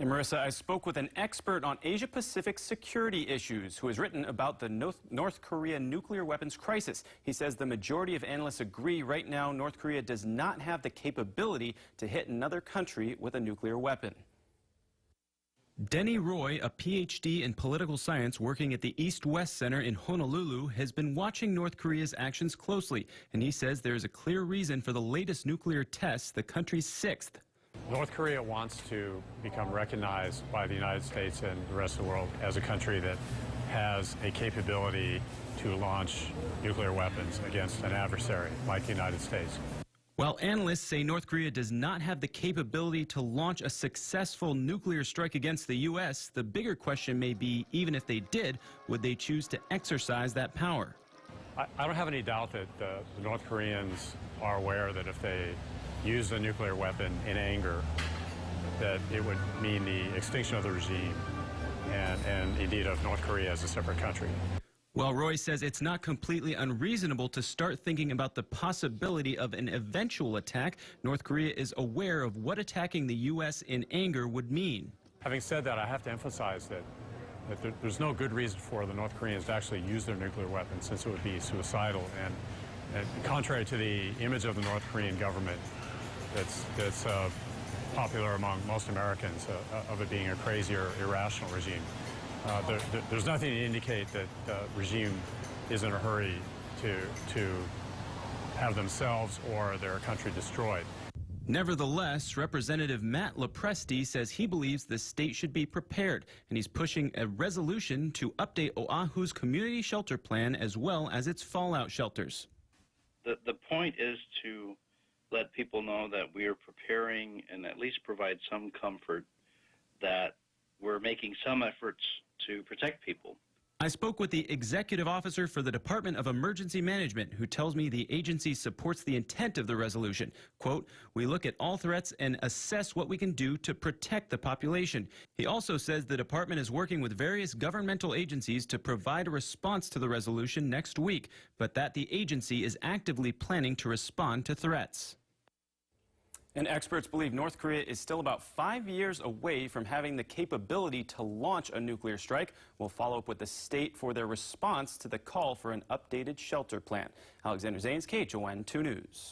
And Marissa, I spoke with an expert on Asia-Pacific security issues who has written about the North Korea nuclear weapons crisis. He says the majority of analysts agree right now North Korea does not have the capability to hit another country with a nuclear weapon. Denny Roy, a PhD in political science working at the East-West Center in Honolulu, has been watching North Korea's actions closely, and he says there is a clear reason for the latest nuclear tests, the country's sixth. North Korea wants to become recognized by the United States and the rest of the world as a country that has a capability to launch nuclear weapons against an adversary like the United States. While analysts say North Korea does not have the capability to launch a successful nuclear strike against the U.S., the bigger question may be, even if they did, would they choose to exercise that power? I don't have any doubt that the North Koreans are aware that if they use a nuclear weapon in anger, that it would mean the extinction of the regime and indeed of North Korea as a separate country. Well, Roy says it's not completely unreasonable to start thinking about the possibility of an eventual attack. North Korea is aware of what attacking the U.S. in anger would mean. Having said that, I have to emphasize that there's no good reason for the North Koreans to actually use their nuclear weapons, since it would be suicidal. And contrary to the image of the North Korean government that's popular among most Americans, of it being a crazy or irrational regime, there's nothing to indicate that the regime is in a hurry to have themselves or their country destroyed. Nevertheless, Representative Matt LaPresti says he believes the state should be prepared, and he's pushing a resolution to update Oahu's community shelter plan as well as its fallout shelters. The point is to let people know that we are preparing and at least provide some comfort that we're making some efforts to protect people. I spoke with the executive officer for the Department of Emergency Management, who tells me the agency supports the intent of the resolution. Quote, "We look at all threats and assess what we can do to protect the population." He also says the department is working with various governmental agencies to provide a response to the resolution next week, but that the agency is actively planning to respond to threats. And experts believe North Korea is still about 5 years away from having the capability to launch a nuclear strike. We'll follow up with the state for their response to the call for an updated shelter plan. Alexander Zanes, KHON 2 News.